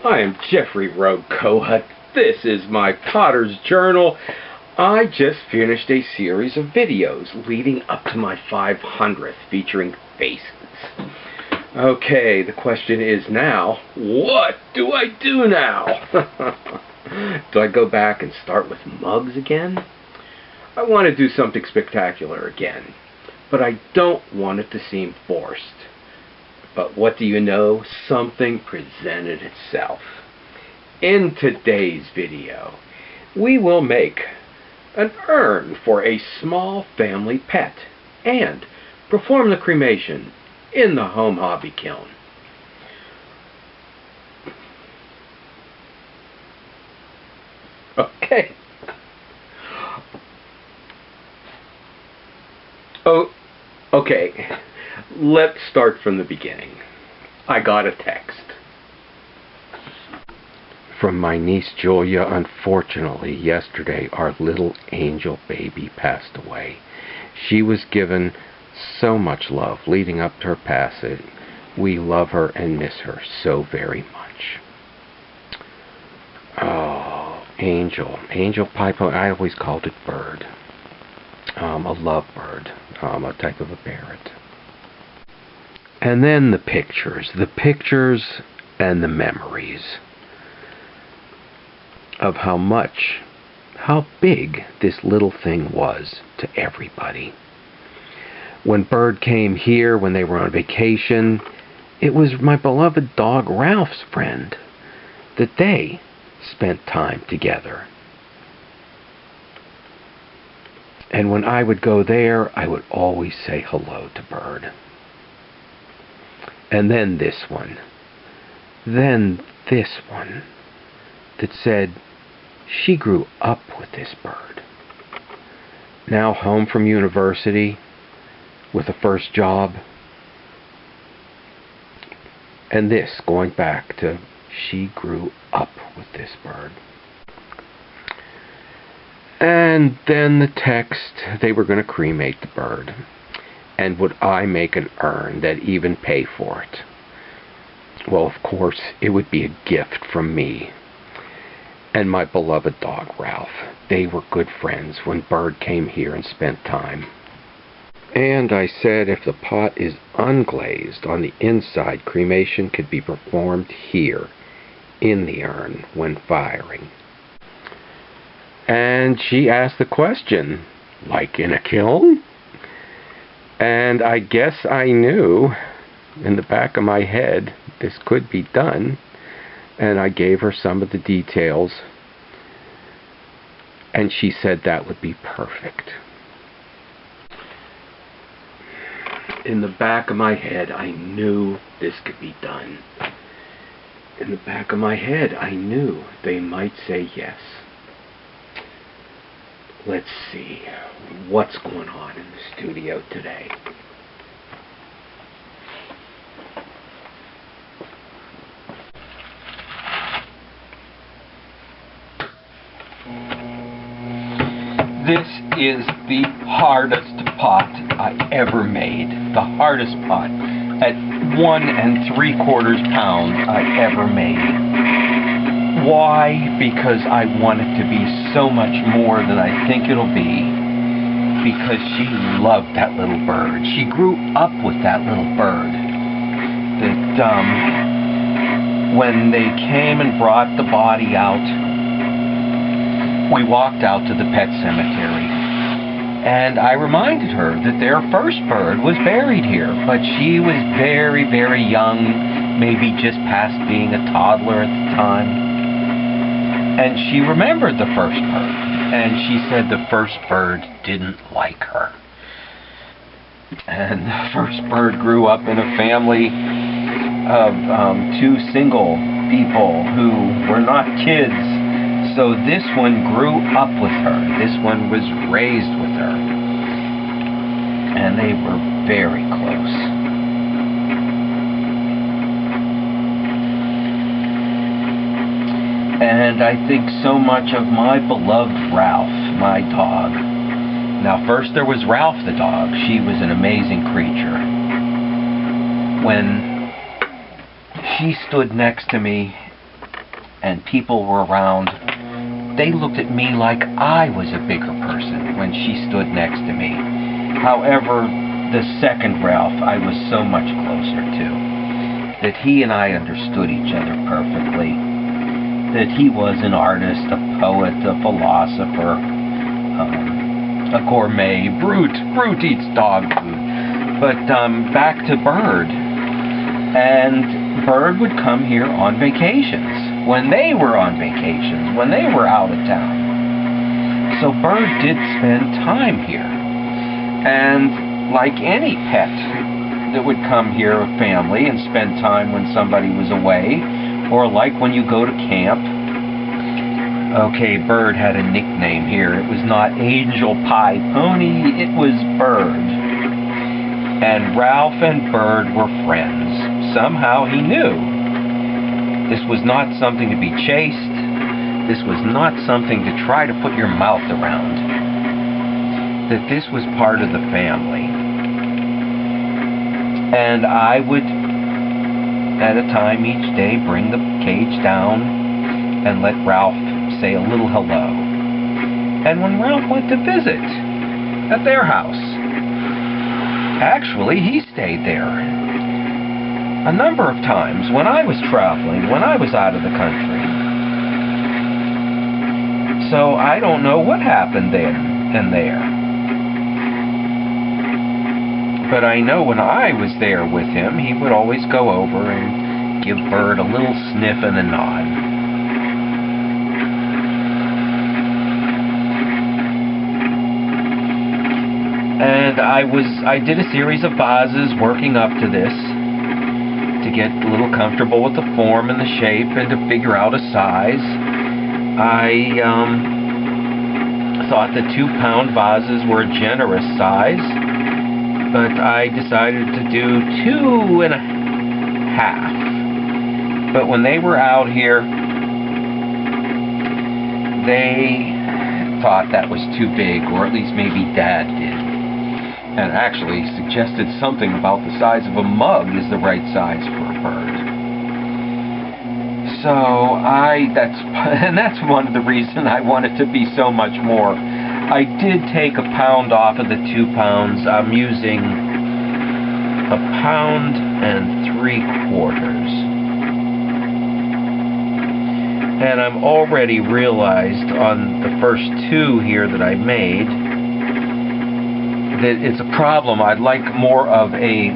I am Jeffrey Rocoa. This is my Potter's Journal. I just finished a series of videos leading up to my 500th featuring faces. Okay, the question is now, what do I do now? Do I go back and start with mugs again? I want to do something spectacular again, but I don't want it to seem forced. But what do you know? Something presented itself. In today's video, we will make an urn for a small family pet and perform the cremation in the home hobby kiln. Okay. Oh, okay. Let's start from the beginning. I got a text from my niece Julia. Unfortunately, yesterday our little angel baby passed away. She was given so much love leading up to her passing. We love her and miss her so very much. Oh, angel pipeline. I always called it bird. A lovebird, a type of a parrot. And then the pictures and the memories of how big this little thing was to everybody. When Bird came here, when they were on vacation, it was my beloved dog Ralph's friend that they spent time together. And when I would go there, I would always say hello to Bird. And then this one that said she grew up with this bird. Now home from university with a first job. And this going back to she grew up with this bird. And then the text, they were going to cremate the bird. And would I make an urn that even pay for it? Well, of course, it would be a gift from me and my beloved dog, Ralph. They were good friends when Bird came here and spent time. And I said if the pot is unglazed on the inside, cremation could be performed here in the urn when firing. And she asked the question, like in a kiln? And I guess I knew in the back of my head this could be done. And I gave her some of the details. And she said that would be perfect. In the back of my head, I knew this could be done. In the back of my head, I knew they might say yes. Let's see what's going on in the studio today. This is the hardest pot I ever made. The hardest pot at 1 3/4 pounds I ever made. Why? Because I want it to be so much more than I think it'll be. Because she loved that little bird. She grew up with that little bird. That when they came and brought the body out, we walked out to the pet cemetery. And I reminded her that their first bird was buried here. But she was very, very young, maybe just past being a toddler at the time. And she remembered the first bird, and she said the first bird didn't like her. And the first bird grew up in a family of 2 single people who were not kids. So this one grew up with her. This one was raised with her. And they were very close. And I think so much of my beloved Ralph, my dog. Now first there was Ralph the dog. She was an amazing creature. When she stood next to me and people were around, they looked at me like I was a bigger person when she stood next to me. However, the second Ralph I was so much closer to, that he and I understood each other perfectly, that he was an artist, a poet, a philosopher, a gourmet. Brute eats dog food. But back to Bird. And Bird would come here on vacations, when they were on vacations, when they were out of town. So Bird did spend time here. And like any pet that would come here, a family, and spend time when somebody was away, or like when you go to camp. Okay, Bird had a nickname here. It was not Angel Pie Pony, it was Bird. And Ralph and Bird were friends. Somehow he knew. This was not something to be chased. This was not something to try to put your mouth around. That this was part of the family. And I would, at a time each day, bring the cage down and let Ralph say a little hello. And when Ralph went to visit at their house, actually he stayed there a number of times when I was traveling, when I was out of the country. So I don't know what happened then and there. But I know when I was there with him, he would always go over and give Bird a little sniff and a nod. And I did a series of vases working up to this to get a little comfortable with the form and the shape and to figure out a size. I thought the 2-pound vases were a generous size, but I decided to do 2.5. But when they were out here, they thought that was too big, or at least maybe Dad did. And actually suggested something about the size of a mug is the right size for a bird. So that's one of the reasons I wanted to be so much more. I did take 1 pound off of the 2 pounds. I'm using 1 pound and 3/4. And I'm already realized on the first 2 here that I made that it's a problem. I'd like more of a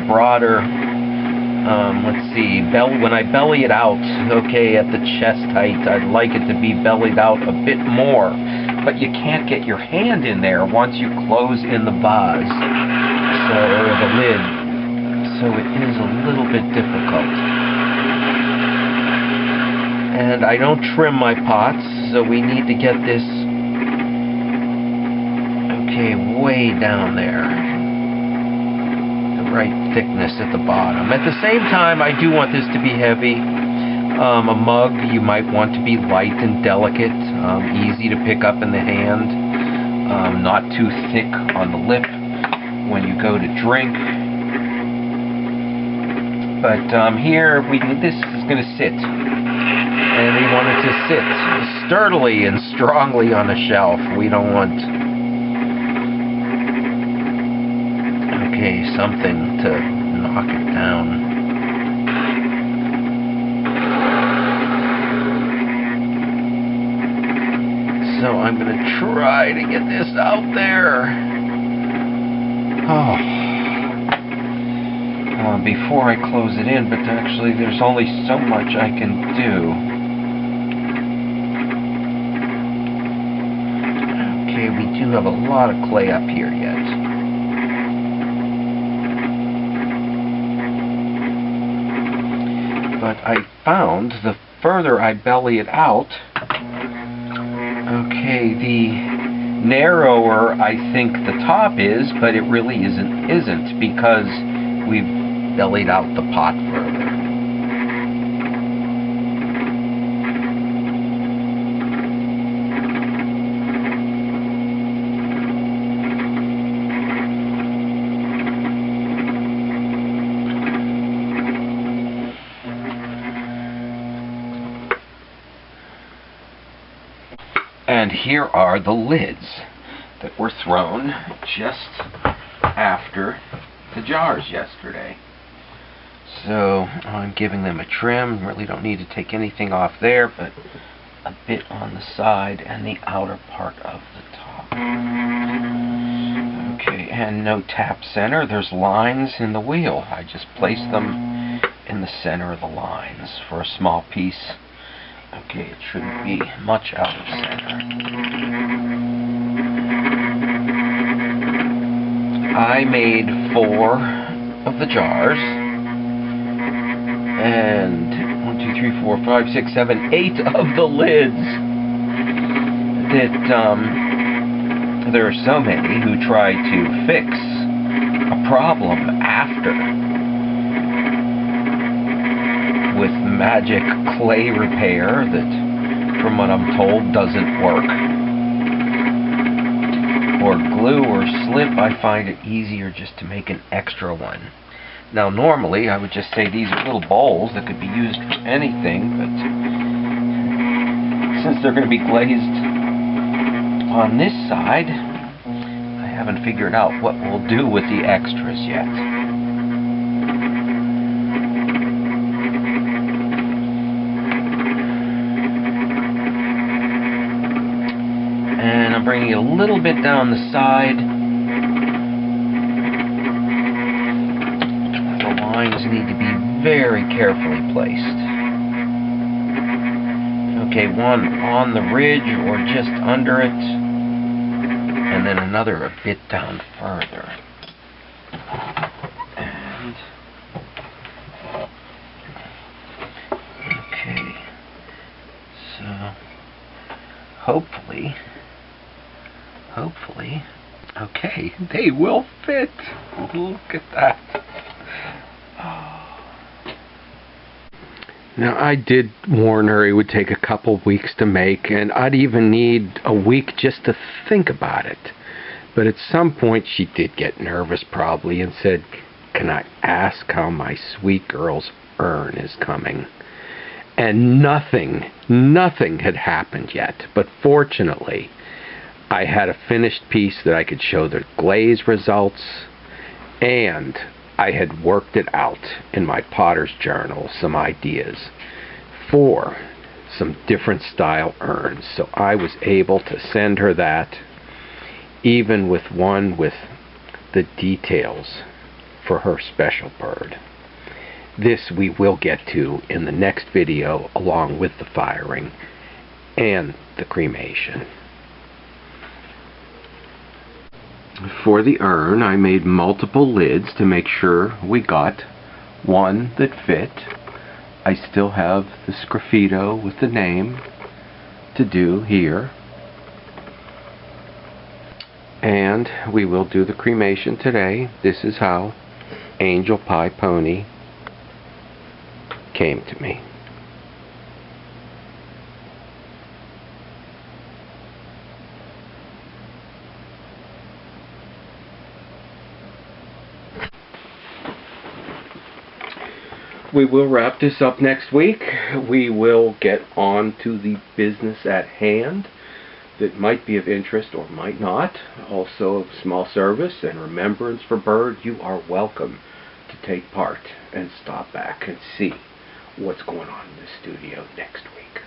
broader, let's see, when I belly it out, okay, at the chest height, I'd like it to be bellied out a bit more. But you can't get your hand in there once you close in the vase, or the lid. So it is a little bit difficult. And I don't trim my pots, so we need to get this way down there, the right thickness at the bottom. At the same time, I do want this to be heavy. A mug you might want to be light and delicate, easy to pick up in the hand, not too thick on the lip when you go to drink. But here this is going to sit, and we want it to sit sturdily and strongly on a shelf. We don't want something to knock it down. So I'm going to try to get this out there. Before I close it in, but actually there's only so much I can do. Okay, we do have a lot of clay up here yet. But I found the further I belly it out, okay, the narrower I think the top is, but it really isn't because we've bellied out the pot further. And here are the lids that were thrown just after the jars yesterday. So I'm giving them a trim. Really don't need to take anything off there, but a bit on the side and the outer part of the top. Okay, and no tap center. There's lines in the wheel. I just place them in the center of the lines for a small piece. Okay, it shouldn't be much out of center. I made 4 of the jars, and 1, 2, 3, 4, 5, 6, 7, 8 of the lids. There are so many who try to fix a problem after with magic clay repair that, from what I'm told, doesn't work. Or glue or slip. I find it easier just to make an extra one. Now normally I would just say these are little bowls that could be used for anything, but since they're going to be glazed on this side, I haven't figured out what we'll do with the extras yet. And I'm bringing it a little bit down the side. The lines need to be very carefully placed. Okay, one on the ridge or just under it, and then another a bit down further. And okay, so hopefully, okay, they will fit. Look at that. Now, I did warn her it would take a couple weeks to make, and I'd even need a week just to think about it. But at some point, she did get nervous probably and said, "Can I ask how my sweet girl's urn is coming?" And nothing had happened yet. But fortunately, I had a finished piece that I could show the glaze results, and I had worked it out in my potter's journal, some ideas for some different style urns. So I was able to send her that, even with one with the details for her special bird. This we will get to in the next video, along with the firing and the cremation. For the urn, I made multiple lids to make sure we got one that fit. I still have the sgraffito with the name to do here. And we will do the cremation today. This is how Angel Pie Pony came to me. We will wrap this up next week. We will get on to the business at hand that might be of interest or might not. Also, a small service and remembrance for Bird. You are welcome to take part and stop back and see what's going on in the studio next week.